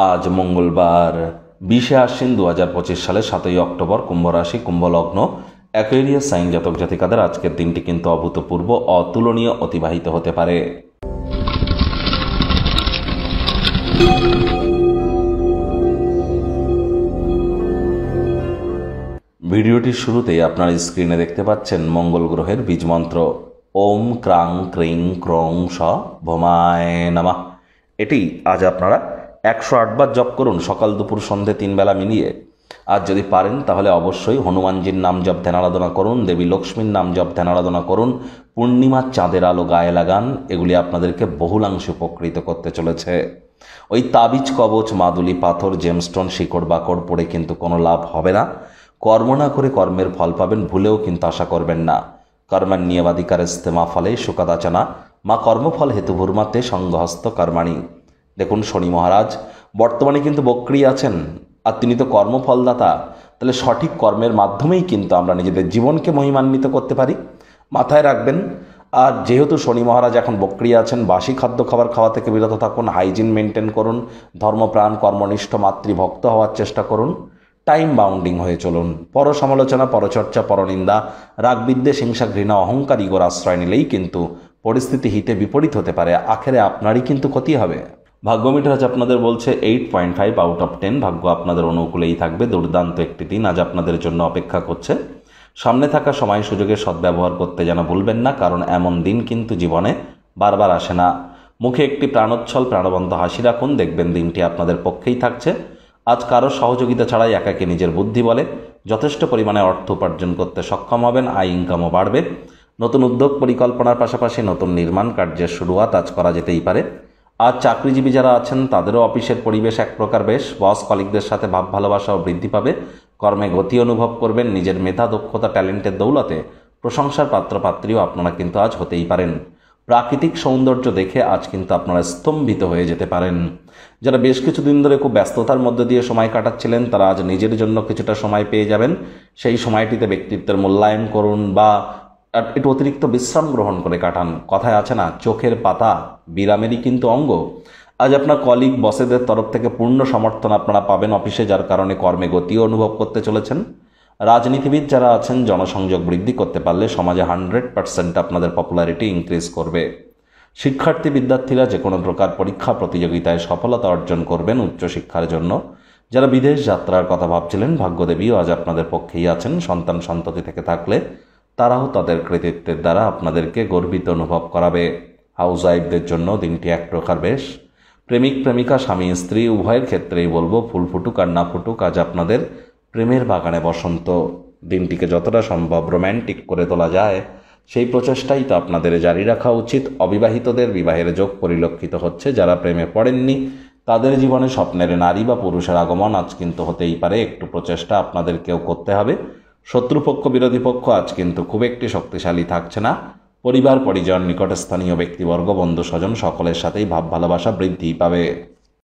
আজ মঙ্গলবার 20শে আশ্বিন 2025 সালে 7ই অক্টোবর। কুম্ভ রাশি, কুম্ভ লগ্ন, অ্যাকুয়ারিয়াস সাইন জাতক জাতিকাদের আজকের দিনটি কিন্তু অভূতপূর্ব, অতুলনীয় অতিবাহিত হতে পারে। ভিডিওটির শুরুতেই আপনার স্ক্রিনে দেখতে পাচ্ছেন মঙ্গল গ্রহের বীজ মন্ত্র ওম ক্রাং ক্রিং ক্রং স ভোমায় নমঃ। এটি আজ আপনারা 108 বার জপ করুন, সকাল দুপুর সন্ধে 3 বেলা মিলিয়ে। আজ যদি পারেন তাহলে অবশ্যই হনুমানজির নাম জপ ধ্যান আরাধনা করুন, দেবী লক্ষ্মীর নাম জপ ধ্যান আরাধনা করুন, পূর্ণিমার চাঁদের আলো গায়ে লাগান। এগুলি আপনাদেরকে বহুলাংশে উপকৃত করতে চলেছে। ওই তাবিজ, কবচ, মাদুলি, পাথর, জেমস্টোন, শিকড় বাকড় পড়ে কিন্তু কোনো লাভ হবে না। কর্ম না করে কর্মের ফল পাবেন, ভুলেও কিন্তু আশা করবেন না। কর্মার নিয়বাধিকার ইস্তেমা ফলে সুকাদাচনা মা কর্মফল হেতু ভূর্মাতে সঙ্গহস্ত কর্মাণী। দেখুন, শনি মহারাজ বর্তমানে কিন্তু বক্রী আছেন, আর তিনি তো কর্মফলদাতা। তাহলে সঠিক কর্মের মাধ্যমেই কিন্তু আমরা নিজেদের জীবনকে মহিমান্বিত করতে পারি, মাথায় রাখবেন। আর যেহেতু শনি মহারাজ এখন বক্রী আছেন, বাসি খাদ্য খাবার খাওয়া থেকে বিরত থাকুন, হাইজিন মেনটেন করুন, ধর্মপ্রাণ কর্মনিষ্ঠ মাতৃভক্ত হওয়ার চেষ্টা করুন, টাইম বাউন্ডিং হয়ে চলুন। পর সমালোচনা, পরচর্চা, পরনিন্দা, রাগ, বিদ্বেষ, হিংসা, ঘৃণা, অহংকার, ইগোর আশ্রয় নিলেই কিন্তু পরিস্থিতি হিতে বিপরীত হতে পারে। আখেরে আপনারই কিন্তু ক্ষতি হবে। ভাগ্য মিটার আজ আপনাদের বলছে 8.5 আউট অফ 10। ভাগ্য আপনাদের অনুকূলেই থাকবে। দুর্দান্ত একটি দিন আজ আপনাদের জন্য অপেক্ষা করছে। সামনে থাকা সময় সুযোগের সদ্ব্যবহার করতে যেন ভুলবেন না, কারণ এমন দিন কিন্তু জীবনে বারবার আসে না। মুখে একটি প্রাণোচ্ছল প্রাণবন্ত হাসি রাখুন, দেখবেন দিনটি আপনাদের পক্ষেই থাকছে। আজ কারো সহযোগিতা ছাড়াই একাকে নিজের বুদ্ধি বলে যথেষ্ট পরিমাণে অর্থ উপার্জন করতে সক্ষম হবেন। আয় ইনকামও বাড়বে। নতুন উদ্যোগ পরিকল্পনার পাশাপাশি নতুন নির্মাণ কার্যের শুরুয়াত আজ করা যেতেই পারে। আজ চাকরিজীবী যারা আছেন তাদেরও অফিসের পরিবেশ এক প্রকার বেশ। বস কলিগদের সাথে ভাব ভালোবাসাও বৃদ্ধি পাবে। কর্মে গতি অনুভব করবেন। নিজের মেধা, দক্ষতা, ট্যালেন্টের দৌলতে প্রশংসার পাত্রপাত্রীও আপনারা কিন্তু আজ হতেই পারেন। প্রাকৃতিক সৌন্দর্য দেখে আজ কিন্তু আপনারা স্তম্ভিত হয়ে যেতে পারেন। যারা বেশ কিছুদিন ধরে খুব ব্যস্ততার মধ্যে দিয়ে সময় কাটাচ্ছিলেন, তারা আজ নিজের জন্য কিছুটা সময় পেয়ে যাবেন। সেই সময়টিতে ব্যক্তিত্বের মূল্যায়ন করুন বা একটু অতিরিক্ত বিশ্রাম গ্রহণ করে কাটান। কথায় আছে না, চোখের পাতা বিরামেরই কিন্তু অঙ্গ। আজ আপনার কলিগ, বসেদের তরফ থেকে পূর্ণ সমর্থন আপনারা পাবেন অফিসে, যার কারণে কর্মে গতিও অনুভব করতে চলেছেন। রাজনীতিবিদ যারা আছেন জনসংযোগ বৃদ্ধি করতে পারলে সমাজে 100% আপনাদের পপুলারিটি ইনক্রিজ করবে। শিক্ষার্থী বিদ্যার্থীরা যে কোনো প্রকার পরীক্ষা প্রতিযোগিতায় সফলতা অর্জন করবেন উচ্চশিক্ষার জন্য। যারা বিদেশ যাত্রার কথা ভাবছিলেন, ভাগ্যদেবীও আজ আপনাদের পক্ষেই আছেন। সন্তান সন্ততি থেকে থাকলে তারাও তাদের কৃতিত্বের দ্বারা আপনাদেরকে গর্বিত অনুভব করাবে। হাউস ওয়াইফদের জন্য দিনটি এক প্রকার বেশ। প্রেমিক প্রেমিকা, স্বামী স্ত্রী উভয়ের ক্ষেত্রেই বলবো, ফুল ফুটুক আর না ফুটুক, আজ আপনাদের প্রেমের বাগানে বসন্ত। দিনটিকে যতটা সম্ভব রোম্যান্টিক করে তোলা যায় সেই প্রচেষ্টাই তো আপনাদের জারি রাখা উচিত। অবিবাহিতদের বিবাহের যোগ পরিলক্ষিত হচ্ছে। যারা প্রেমে পড়েননি তাদের জীবনে স্বপ্নের নারী বা পুরুষের আগমন আজ কিন্তু হতেই পারে। একটু প্রচেষ্টা আপনাদেরকেও করতে হবে। শত্রুপক্ষ, বিরোধী পক্ষ আজ কিন্তু খুব একটি শক্তিশালী থাকছে না। পরিবার, পরিজন, নিকটস্থানীয় ব্যক্তিবর্গ, বন্ধু স্বজন সকলের সাথেই ভাব ভালোবাসা বৃদ্ধি পাবে।